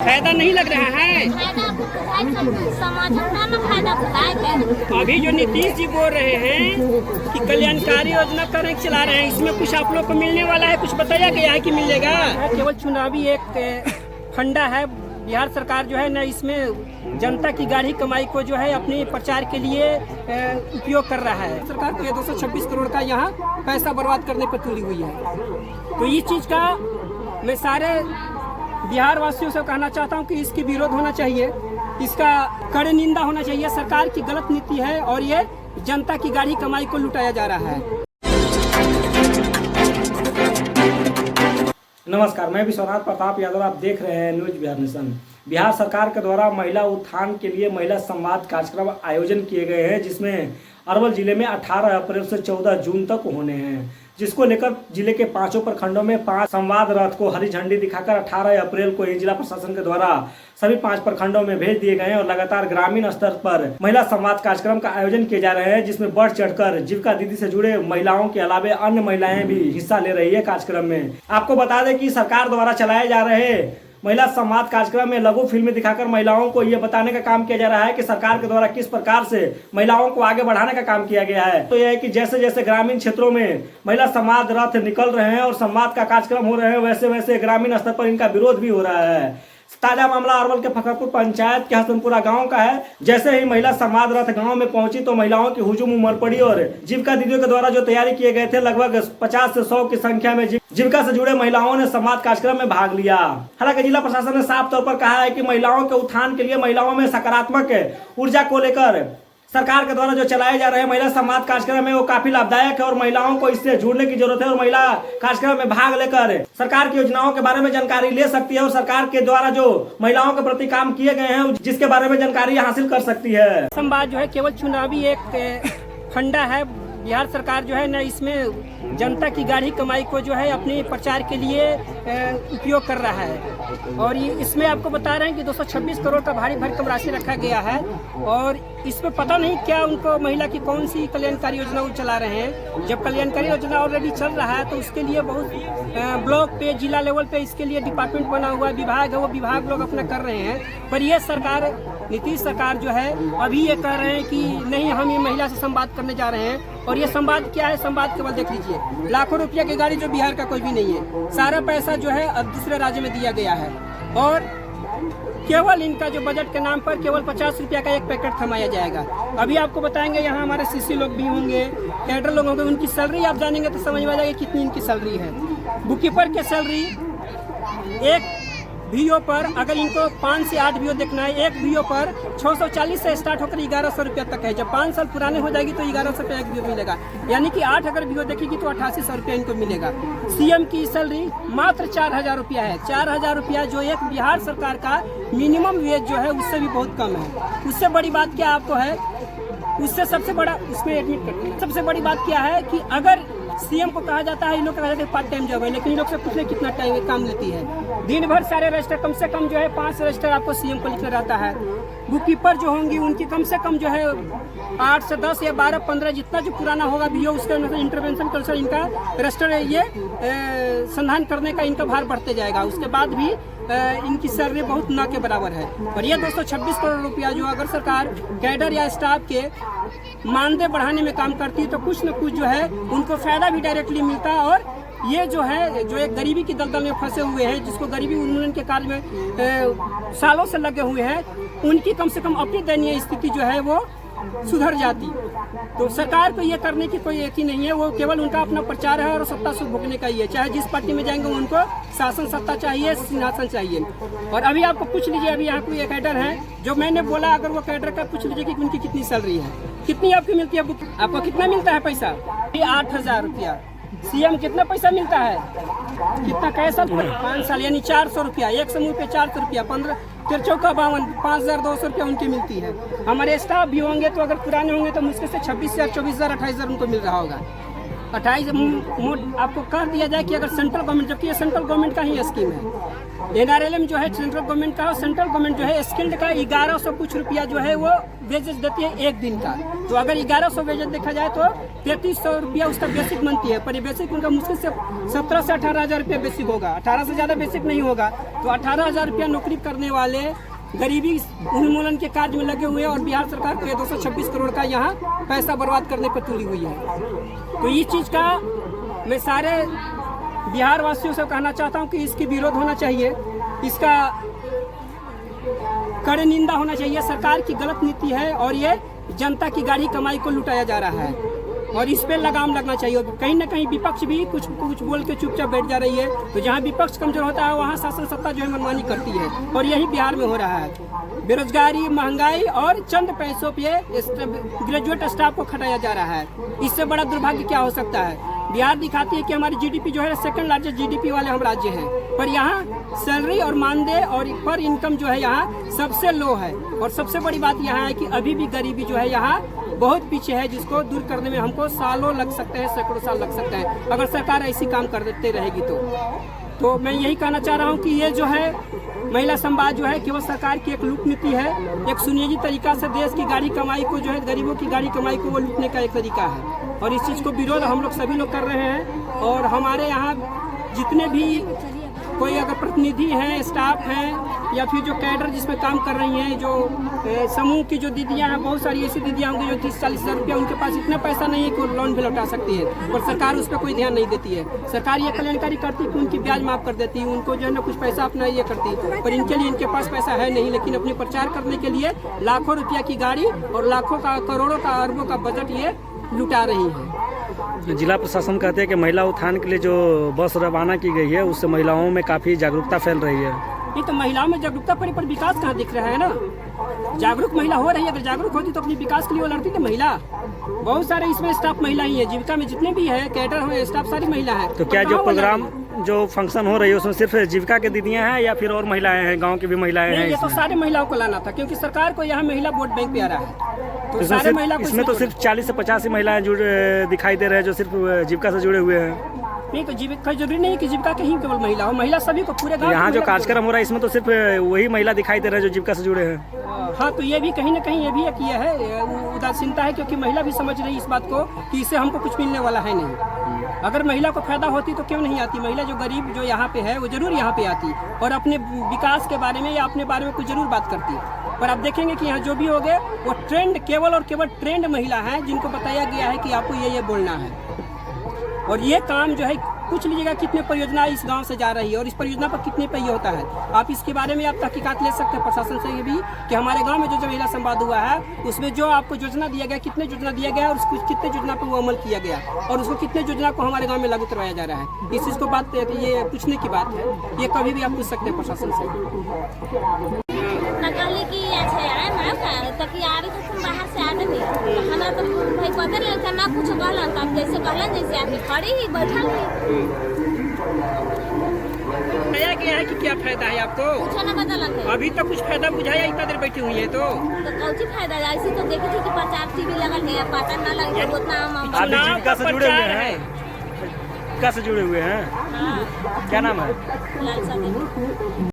फायदा नहीं लग रहा है। अभी जो नीतीश जी बोल रहे हैं कि कल्याणकारी योजना करें चला रहे हैं, इसमें कुछ आप लोग को मिलने वाला है, कुछ बताया गया है कि मिलेगा? केवल चुनावी एक फंडा है। बिहार सरकार जो है ना, इसमें जनता की गाढ़ी कमाई को जो है अपने प्रचार के लिए उपयोग कर रहा है। सरकार को ये 226 करोड़ का यहाँ पैसा बर्बाद करने पर तुली हुई है। तो इस चीज़ का मैं सारे बिहार वासियों से कहना चाहता हूँ कि इसकी विरोध होना चाहिए, इसका कड़े निंदा होना चाहिए। सरकार की गलत नीति है और ये जनता की गाढ़ी कमाई को लुटाया जा रहा है। नमस्कार, मैं विश्वनाथ प्रताप यादव, आप देख रहे हैं न्यूज बिहार नेशन। बिहार सरकार के द्वारा महिला उत्थान के लिए महिला संवाद कार्यक्रम आयोजन किए गए हैं, जिसमें अरवल जिले में 18 अप्रैल से 14 जून तक होने हैं, जिसको लेकर जिले के 5 प्रखंडों में 5 संवाद रथ को हरी झंडी दिखाकर 18 अप्रैल को जिला प्रशासन के द्वारा सभी 5 प्रखंडों में भेज दिए गए हैं और लगातार ग्रामीण स्तर पर महिला संवाद कार्यक्रम का आयोजन किए जा रहे हैं, जिसमें बढ़ चढ़कर जीविका दीदी से जुड़े महिलाओं के अलावा अन्य महिलाएं भी हिस्सा ले रही है कार्यक्रम में। आपको बता दें कि सरकार द्वारा चलाए जा रहे महिला संवाद कार्यक्रम में लघु फिल्में दिखाकर महिलाओं को ये बताने का काम किया जा रहा है कि सरकार के द्वारा किस प्रकार से महिलाओं को आगे बढ़ाने का काम किया गया है। तो यह है कि जैसे जैसे ग्रामीण क्षेत्रों में महिला संवाद रथ निकल रहे हैं और संवाद का कार्यक्रम हो रहे हैं, वैसे वैसे ग्रामीण स्तर पर इनका विरोध भी हो रहा है। ताजा मामला अरवल के फखरपुर पंचायत के हसनपुरा गांव का है। जैसे ही महिला संवाद रथ गांव में पहुंची तो महिलाओं की हुजूम उमड़ पड़ी और जीविका दीदियों के द्वारा जो तैयारी किए गए थे, लगभग 50 से 100 की संख्या में जीविका से जुड़े महिलाओं ने संवाद कार्यक्रम में भाग लिया। हालांकि जिला प्रशासन ने साफ तौर पर कहा है कि महिलाओं के उत्थान के लिए महिलाओं में सकारात्मक ऊर्जा को लेकर सरकार के द्वारा जो चलाए जा रहे महिला संवाद कार्यक्रम है वो काफी लाभदायक है और महिलाओं को इससे जुड़ने की जरूरत है और महिला कार्यक्रम में भाग लेकर सरकार की योजनाओं के बारे में जानकारी ले सकती है और सरकार के द्वारा जो महिलाओं के प्रति काम किए गए हैं जिसके बारे में जानकारी हासिल कर सकती है। संवाद जो है केवल चुनावी एक फंडा है। बिहार सरकार जो है ना, इसमें जनता की गाढ़ी कमाई को जो है अपने प्रचार के लिए उपयोग कर रहा है और इसमें आपको बता रहे हैं कि 226 करोड़ का भारी भरकम राशि रखा गया है और इसमें पता नहीं क्या उनको महिला की कौन सी कल्याणकारी योजना वो चला रहे हैं। जब कल्याणकारी योजना ऑलरेडी चल रहा है तो उसके लिए बहुत ब्लॉक पे, जिला लेवल पे इसके लिए डिपार्टमेंट बना हुआ विभाग है, वो विभाग लोग अपना कर रहे हैं। पर ये सरकार, नीतीश सरकार जो है, अभी ये कह रहे हैं कि नहीं, हम ये महिला से संवाद करने जा रहे हैं। और ये संवाद क्या है? संवाद केवल देख लीजिए, लाखों रुपया की गाड़ी जो बिहार का कोई भी नहीं है, सारा पैसा जो है अब दूसरे राज्य में दिया गया है और केवल इनका जो बजट के नाम पर केवल 50 रुपया का एक पैकेट थमाया जाएगा। अभी आपको बताएंगे, यहाँ हमारे सीसी लोग भी होंगे, कैडर लोग होंगे, उनकी सैलरी आप जानेंगे तो समझ में आ जाएगा कितनी इनकी सैलरी है। बुककीपर की सैलरी एक वीओ पर, अगर इनको 5 से 8 वीओ देखना है, एक वीओ पर 640 से स्टार्ट होकर 1100 रुपया तक है। जब 5 साल पुराने हो जाएगी तो 1100 रुपया एक वीओ मिलेगा, यानी कि 8 अगर वीओ देखेगी तो 8800 रुपया इनको मिलेगा। सीएम की सैलरी मात्र 4000 रुपया है। 4000 रुपया जो एक बिहार सरकार का मिनिमम वेज जो है उससे भी बहुत कम है। उससे बड़ी बात क्या आपको है, उससे सबसे बड़ा, उसमें एडमिट करते हैं, सबसे बड़ी बात क्या है कि अगर सीएम को कहा जाता है, इन लोग कहा जाता है पार्ट टाइम जॉब है, लेकिन इन लोग से पूछने कितना टाइम काम लेती है। दिन भर सारे रजिस्टर, कम से कम जो है 5 रजिस्टर आपको सीएम को लिखना रहता है। बुककीपर जो होंगी उनकी कम से कम जो है 8 से 10 या 12, 15 जितना जो पुराना होगा वीओ, उसके अनुसार इंटरवेंशन कल्चर इनका रजिस्टर ये संधान करने का इनका भार बढ़ते जाएगा। उसके बाद भी इनकी सैलरी बहुत न के बराबर है। और ये 226 करोड़ रुपया जो अगर सरकार कैडर या स्टाफ के मानदेय बढ़ाने में काम करती है तो कुछ न कुछ जो है उनको फायदा भी डायरेक्टली मिलता है। और ये जो है, जो एक गरीबी की दलदल में फंसे हुए हैं, जिसको गरीबी उन्मूलन के कार्य में सालों से लगे हुए हैं, उनकी कम से कम अपनी दयनीय स्थिति जो है वो सुधर जाती। तो सरकार को ये करने की कोई एक ही नहीं है, वो केवल उनका अपना प्रचार है और सत्ता सुख भोगने का ही है। चाहे जिस पार्टी में जाएंगे उनको शासन सत्ता चाहिए, सिंहासन चाहिए। और अभी आपको पूछ लीजिए, अभी यहाँ कोई एक कैडर है जो मैंने बोला, अगर वो कैडर का पूछ लीजिए कि उनकी कितनी सैलरी है, कितनी आपकी मिलती है, आपको कितना मिलता है पैसा? 8000 रुपया। सीएम कितना पैसा मिलता है, कितना कैसा? 5 साल यानी 400 रुपया, एक समूह पे 400 रुपया, 15 चौका 52, 5200 रुपया उनकी मिलती है। हमारे स्टाफ भी होंगे तो अगर पुराने होंगे तो मुश्किल से 26,000, 24,000, 28,000 उनको मिल रहा होगा। 28 आपको कर दिया जाए कि अगर सेंट्रल गवर्नमेंट, जबकि ये सेंट्रल गवर्नमेंट का ही स्कीम है, NRLM जो है सेंट्रल गवर्नमेंट का, और सेंट्रल गवर्नमेंट जो है स्किल्ड का 1100 कुछ रुपया जो है वो वेजेस देती है एक दिन का। तो अगर 1100 वेजेस देखा जाए तो 3300 रुपया उसका बेसिक बनती है, पर ये बेसिक उनका मुश्किल से 17 से 18,000 रुपया बेसिक होगा, 18 से ज़्यादा बेसिक नहीं होगा। तो 18,000 रुपया नौकरी करने वाले गरीबी उन्मूलन के कार्य में लगे हुए हैं, और बिहार सरकार को 226 करोड़ का यहाँ पैसा बर्बाद करने पर तुली हुई है। तो इस चीज़ का मैं सारे बिहार वासियों से कहना चाहता हूँ कि इसकी विरोध होना चाहिए, इसका कड़े निंदा होना चाहिए। सरकार की गलत नीति है और ये जनता की गाढ़ी कमाई को लुटाया जा रहा है, और इस पे लगाम लगना चाहिए। कहीं ना कहीं विपक्ष भी कुछ बोल के चुपचाप बैठ जा रही है। तो जहाँ विपक्ष कमजोर होता है वहाँ शासन सत्ता जो है मनमानी करती है, और यही बिहार में हो रहा है। बेरोजगारी, महंगाई और चंद पैसों पे ग्रेजुएट स्टाफ को खटाया जा रहा है। इससे बड़ा दुर्भाग्य क्या हो सकता है। बिहार दिखाती है कि हमारी GDP जो है सेकंड लार्जेस्ट GDP वाले हम राज्य हैं, पर यहाँ सैलरी और मानदेय और पर इनकम जो है यहाँ सबसे लो है। और सबसे बड़ी बात यहाँ है कि अभी भी गरीबी जो है यहाँ बहुत पीछे है, जिसको दूर करने में हमको सालों लग सकते हैं, सैकड़ों साल लग सकते हैं, अगर सरकार ऐसी काम कर देते रहेगी तो मैं यही कहना चाह रहा हूँ कि ये जो है महिला संवाद जो है केवल सरकार की एक लूट नीति है, एक सुनियोजित तरीका से देश की गाढ़ी कमाई को जो है, गरीबों की गाढ़ी कमाई को वो लूटने का एक तरीका है। और इस चीज़ को विरोध हम लोग सभी लोग कर रहे हैं। और हमारे यहाँ जितने भी कोई अगर प्रतिनिधि हैं, स्टाफ हैं, या फिर जो कैडर जिसमें काम कर रही हैं, जो समूह की जो दीदियां हैं, बहुत सारी ऐसी दीदियां होंगी जो 30-40 हज़ार रुपया, उनके पास इतना पैसा नहीं है कि वो लोन भी लौटा सकती है, पर सरकार उस पर कोई ध्यान नहीं देती है। सरकार ये कल्याणकारी करती है कि उनकी ब्याज माफ कर देती है, उनको जो है ना कुछ पैसा अपना ये करती है, पर इनके लिए इनके पास पैसा है नहीं, लेकिन अपने प्रचार करने के लिए लाखों रुपया की गाड़ी और लाखों का, करोड़ों का, अरबों का बजट ये लुटा रही है। जिला प्रशासन कहते हैं कि महिला उत्थान के लिए जो बस रवाना की गई है उससे महिलाओं में काफ़ी जागरूकता फैल रही है। ये तो महिलाओं में जागरूकता पर विकास कहाँ दिख रहा है ना। जागरूक महिला हो रही है, अगर जागरूक होती तो अपनी विकास के लिए वो लड़ती थी महिला। बहुत सारे इसमें स्टाफ महिला ही है, जीविका में जितने भी है कैडर हो स्टाफ सारी महिला है। तो क्या जो प्रोग्राम जो फंक्शन हो रही है उसमें सिर्फ जीविका के दीदियां हैं या फिर और महिलाएं हैं, गांव की भी महिलाएं हैं? ये तो सारे महिलाओं को लाना था, क्योंकि सरकार को यहाँ महिला वोट बैंक पे आ रहा है, तो सारे महिला को इसमें तो सिर्फ 40 से 50 ही महिलाएं दिखाई दे रहे हैं जो सिर्फ जीविका से जुड़े हुए हैं। नहीं तो जीविका जरूरी नहीं है कि जीविका के ही केवल महिला हो, महिला सभी को पूरे गाँव। यहाँ जो कार्यक्रम हो रहा है इसमें तो सिर्फ वही महिला दिखाई दे रहे हैं जो जीविका से जुड़े हैं। हाँ, तो ये भी कहीं ना कहीं ये भी एक ये है उदासीनता है, क्योंकि महिला भी समझ रही है इस बात को कि इससे हमको कुछ मिलने वाला है नहीं। अगर महिला को फायदा होती तो क्यों नहीं आती। महिला जो गरीब जो यहाँ पे है वो जरूर यहाँ पे आती और अपने विकास के बारे में या अपने बारे में कुछ जरूर बात करती। पर आप देखेंगे कि यहाँ जो भी हो गए वो ट्रेंड केवल और केवल ट्रेंड महिला है, जिनको बताया गया है कि आपको ये बोलना है। और ये काम जो है पूछ लीजिएगा कितने परियोजना इस गांव से जा रही है और इस परियोजना पर कितने पे ये होता है। आप इसके बारे में आप तहकीकात ले सकते हैं प्रशासन से ये भी कि हमारे गांव में जो महिला संवाद हुआ है उसमें जो आपको योजना दिया गया, कितने योजना दिया गया और उसको कितने योजना पर वो अमल किया गया और उसको कितने योजना को हमारे गाँव में लागू करवाया जा रहा है। इस चीज़ को बात ये पूछने की बात है, ये कभी भी आप पूछ सकते हैं प्रशासन से। बाहर से आते थे खाना तो भाई पता नहीं लगता ना कुछ कहलन, तब जैसे कहलन जैसे आदमी खड़ी ही बैठल बताया गया है कि क्या फायदा है आपको, कुछ ना पता लगे। अभी तक कुछ फायदा बुझाया, इतना देर बैठी हुई है तो कौन फायदा है। ऐसी तो देखी थी कि प्रचार टीवी लगल है, पता ना लगे उतना जीविका से जुड़े हुए हैं, जीविका से जुड़े हुए हैं। क्या नाम है? लालसा देवी।